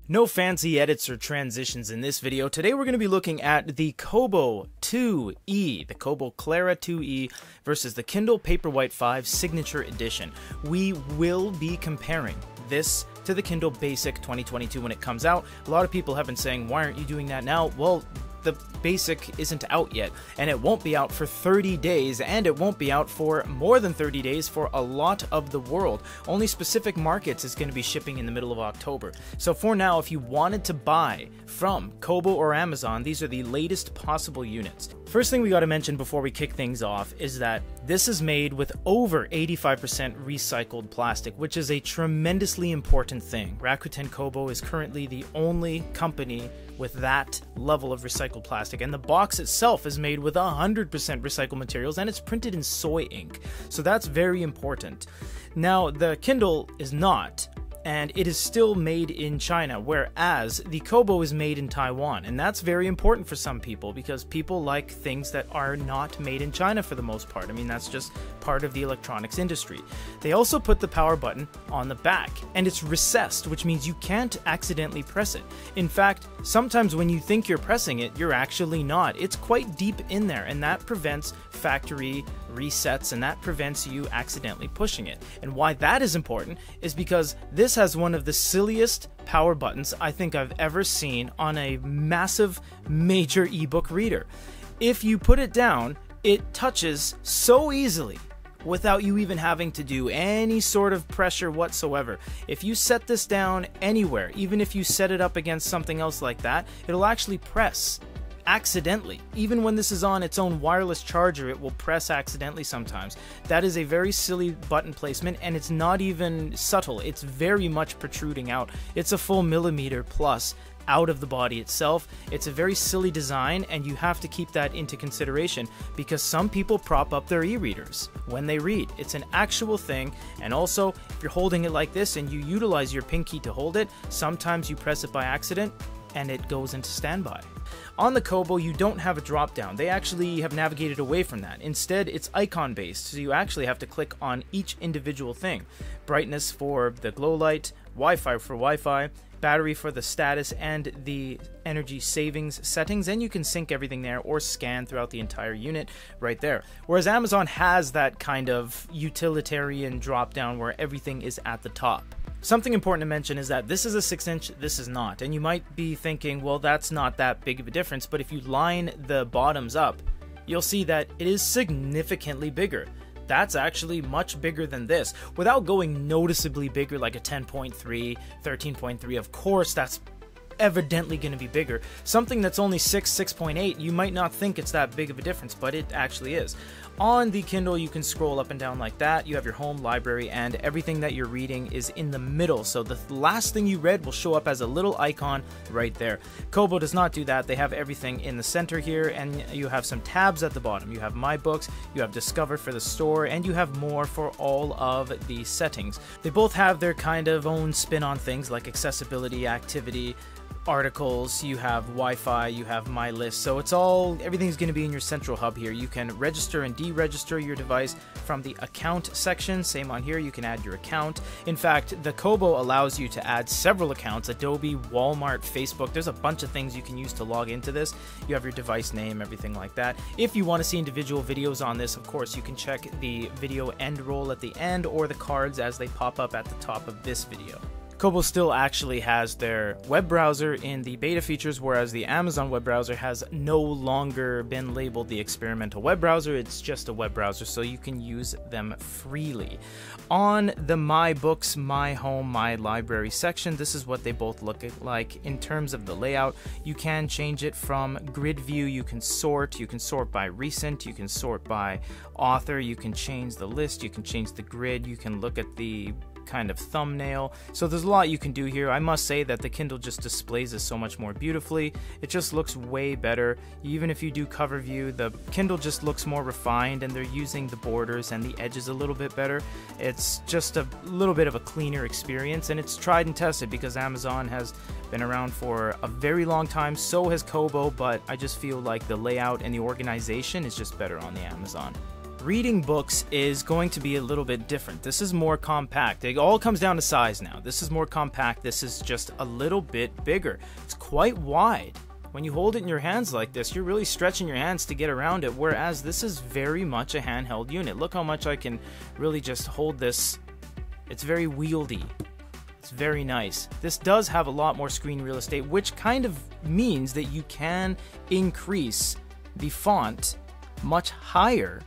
No fancy edits or transitions in this video. Today we're going to be looking at the Kobo 2e, the Kobo Clara 2e versus the Kindle Paperwhite 5 Signature Edition. We will be comparing this to the Kindle Basic 2022 when it comes out. A lot of people have been saying, why aren't you doing that now? Well, the Basic isn't out yet, and it won't be out for 30 days, and it won't be out for more than 30 days for a lot of the world. Only specific markets is going to be shipping in the middle of October. So for now, if you wanted to buy from Kobo or Amazon, these are the latest possible units. First thing we got to mention before we kick things off is that this is made with over 85% recycled plastic, which is a tremendously important thing. Rakuten Kobo is currently the only company with that level of recycled plastic, and the box itself is made with 100% recycled materials, and it's printed in soy ink, so that's very important. Now, the Kindle is not, and it is still made in China, whereas the Kobo is made in Taiwan, and that's very important for some people because people like things that are not made in China for the most part. I mean, that's just part of the electronics industry. They also put the power button on the back, and it's recessed, which means you can't accidentally press it. In fact, sometimes when you think you're pressing it, you're actually not. It's quite deep in there, and that prevents factory resets, and that prevents you accidentally pushing it. And why that is important is because this has one of the silliest power buttons I think I've ever seen on a massive major ebook reader. If you put it down, it touches so easily without you even having to do any sort of pressure whatsoever. If you set this down anywhere, even if you set it up against something else like that, it'll actually press accidentally. Even when this is on its own wireless charger, it will press accidentally sometimes. That is a very silly button placement, and it's not even subtle. It's very much protruding out. It's a full millimeter plus out of the body itself. It's a very silly design, and you have to keep that into consideration because some people prop up their e-readers when they read. It's an actual thing, and also if you're holding it like this and you utilize your pinky to hold it, sometimes you press it by accident and it goes into standby. On the Kobo, you don't have a drop down. They actually have navigated away from that. Instead, it's icon based, so you actually have to click on each individual thing. Brightness for the glow light, Wi-Fi for Wi-Fi, battery for the status and the energy savings settings, and you can sync everything there or scan throughout the entire unit right there. Whereas Amazon has that kind of utilitarian drop down where everything is at the top. Something important to mention is that this is a 6-inch, this is not, and you might be thinking, well, that's not that big of a difference, but if you line the bottoms up, you'll see that it is significantly bigger. That's actually much bigger than this, without going noticeably bigger like a 10.3, 13.3, of course that's evidently going to be bigger. Something that's only 6.8, you might not think it's that big of a difference, but it actually is. On the Kindle, you can scroll up and down like that. You have your home, library, and everything that you're reading is in the middle, so the last thing you read will show up as a little icon right there. Kobo does not do that. They have everything in the center here, and you have some tabs at the bottom. You have My Books, you have Discover for the store, and you have more for all of the settings. They both have their kind of own spin on things like accessibility, activity, articles, you have Wi-Fi, you have My List, so it's all, everything's going to be in your central hub here. You can register and deregister your device from the account section. Same on here, you can add your account. In fact, the Kobo allows you to add several accounts: Adobe, Walmart, Facebook. There's a bunch of things you can use to log into this. You have your device name, everything like that. If you want to see individual videos on this, of course, you can check the video end roll at the end or the cards as they pop up at the top of this video. Kobo still actually has their web browser in the beta features, whereas the Amazon web browser has no longer been labeled the experimental web browser. It's just a web browser, so you can use them freely. On the My Books, My Home, My Library section, this is what they both look like in terms of the layout. You can change it from grid view, you can sort by recent, you can sort by author, you can change the list, you can change the grid, you can look at the kind of thumbnail. So there's a lot you can do here. I must say that the Kindle just displays this so much more beautifully. It just looks way better. Even if you do cover view, the Kindle just looks more refined, and they're using the borders and the edges a little bit better. It's just a little bit of a cleaner experience, and it's tried and tested because Amazon has been around for a very long time. So has Kobo, but I just feel like the layout and the organization is just better on the Amazon. reading books is going to be a little bit different. This is more compact. It all comes down to size now. This is more compact. This is just a little bit bigger. It's quite wide. When you hold it in your hands like this, you're really stretching your hands to get around it, whereas this is very much a handheld unit. Look how much I can really just hold this. It's very wieldy. It's very nice. This does have a lot more screen real estate, which kind of means that you can increase the font much higher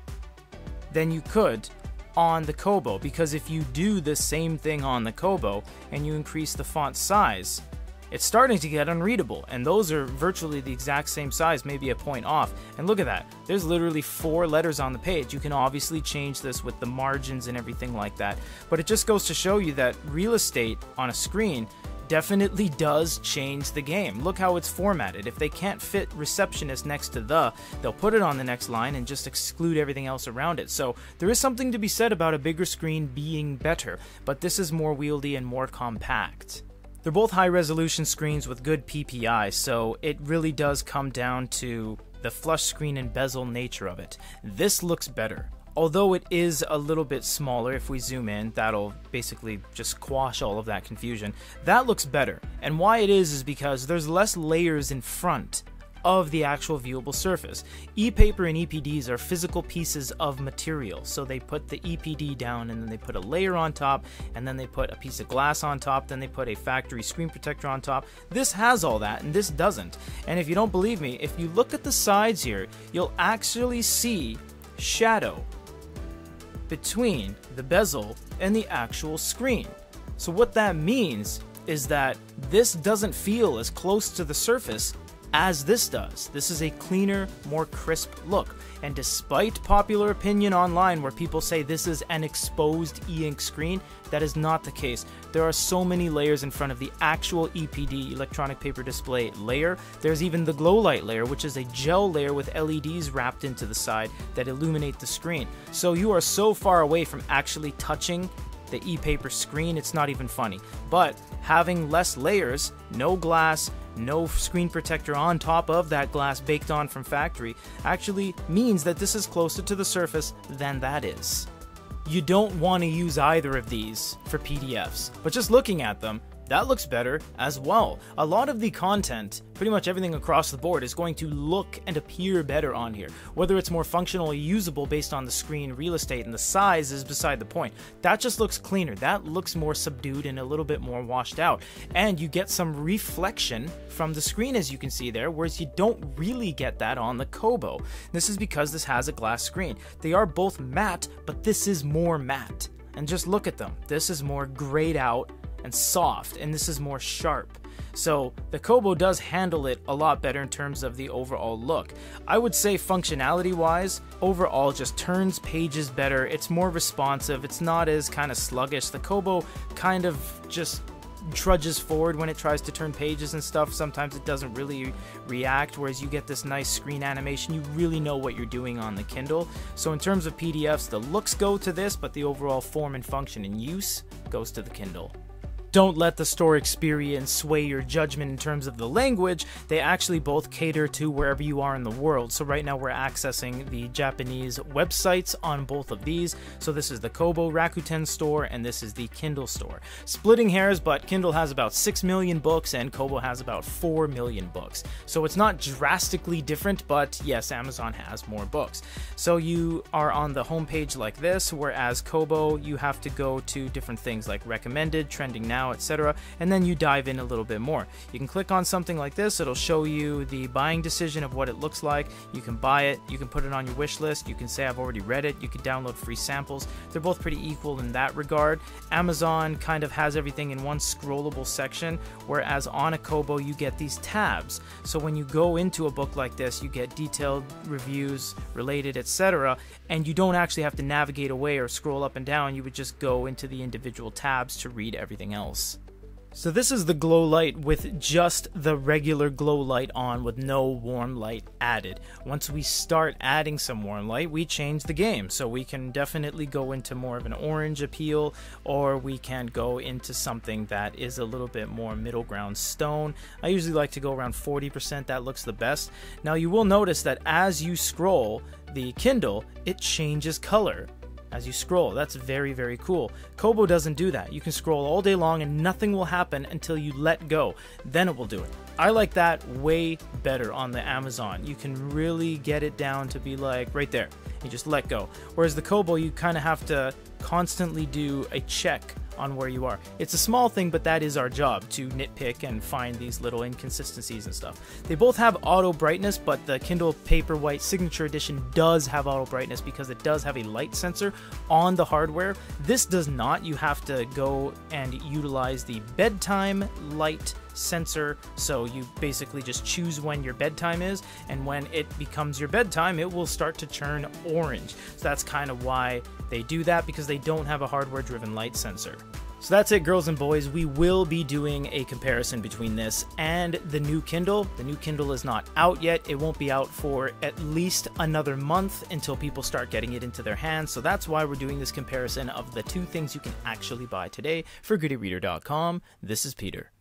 than you could on the Kobo, because if you do the same thing on the Kobo and you increase the font size, it's starting to get unreadable, and those are virtually the exact same size, maybe a point off. And look at that, there's literally 4 letters on the page. You can obviously change this with the margins and everything like that, but it just goes to show you that real estate on a screen definitely does change the game. Look how it's formatted. If they can't fit receptionist next to they'll put it on the next line and just exclude everything else around it. So there is something to be said about a bigger screen being better, but this is more wieldy and more compact. They're both high-resolution screens with good PPI, so it really does come down to the flush screen and bezel nature of it. This looks better. Although it is a little bit smaller, if we zoom in, that'll basically just quash all of that confusion. That looks better. And why it is because there's less layers in front of the actual viewable surface. E-paper and EPDs are physical pieces of material, so they put the EPD down and then they put a layer on top, and then they put a piece of glass on top, then they put a factory screen protector on top. This has all that and this doesn't. And if you don't believe me, if you look at the sides here, you'll actually see shadow between the bezel and the actual screen. So what that means is that this doesn't feel as close to the surface as this does. This is a cleaner, more crisp look. And despite popular opinion online where people say this is an exposed e-ink screen, that is not the case. There are so many layers in front of the actual EPD, electronic paper display layer. There's even the glow light layer, which is a gel layer with LEDs wrapped into the side that illuminate the screen. So you are so far away from actually touching the e-paper screen, it's not even funny. But having less layers, no glass, no screen protector on top of that glass baked on from factory, actually means that this is closer to the surface than that is. You don't want to use either of these for PDFs, but just looking at them, that looks better as well. A lot of the content, pretty much everything across the board, is going to look and appear better on here. Whether it's more functional or usable based on the screen real estate and the size is beside the point. That just looks cleaner. That looks more subdued and a little bit more washed out. And you get some reflection from the screen, as you can see there, whereas you don't really get that on the Kobo. This is because this has a glass screen. They are both matte, but this is more matte. And just look at them. This is more grayed out and soft, and this is more sharp. So the Kobo does handle it a lot better in terms of the overall look. I would say functionality wise, overall just turns pages better. It's more responsive. It's not as kind of sluggish. The Kobo kind of just trudges forward when it tries to turn pages and stuff. Sometimes it doesn't really react, whereas you get this nice screen animation. You really know what you're doing on the Kindle. So in terms of PDFs, the looks go to this, but the overall form and function and use goes to the Kindle. Don't let the store experience sway your judgment in terms of the language. They actually both cater to wherever you are in the world. So right now we're accessing the Japanese websites on both of these. So this is the Kobo Rakuten store and this is the Kindle store. Splitting hairs, but Kindle has about 6 million books and Kobo has about 4 million books. So it's not drastically different, but yes, Amazon has more books. So you are on the homepage like this, whereas Kobo, you have to go to different things like recommended, trending now, etc., and then you dive in a little bit more. You can click on something like this, it'll show you the buying decision of what it looks like. You can buy it, you can put it on your wish list, you can say I've already read it, you can download free samples. They're both pretty equal in that regard. Amazon kind of has everything in one scrollable section, whereas on a Kobo you get these tabs. So when you go into a book like this, you get detailed reviews, related, etc., and you don't actually have to navigate away or scroll up and down. You would just go into the individual tabs to read everything else. So this is the glow light with just the regular glow light on with no warm light added. Once we start adding some warm light, we change the game. So we can definitely go into more of an orange appeal, or we can go into something that is a little bit more middle ground stone. I usually like to go around 40%, that looks the best. Now you will notice that as you scroll the Kindle, it changes color. As you scroll, that's very, very cool. Kobo doesn't do that. You can scroll all day long and nothing will happen until you let go. Then it will do it. I like that way better on the Amazon. You can really get it down to be like right there. You just let go. Whereas the Kobo, you kind of have to constantly do a check on where you are. It's a small thing, but that is our job, to nitpick and find these little inconsistencies and stuff. They both have auto brightness, but the Kindle Paperwhite Signature Edition does have auto brightness because it does have a light sensor on the hardware. This does not. You have to go and utilize the bedtime light sensor, so you basically just choose when your bedtime is, and when it becomes your bedtime, it will start to turn orange. So that's kind of why they do that, because they don't have a hardware driven light sensor. So that's it, girls and boys. We will be doing a comparison between this and the new Kindle. The new Kindle is not out yet. It won't be out for at least another month until people start getting it into their hands. So that's why we're doing this comparison of the two things you can actually buy today. For GrittyReader.com, this is Peter.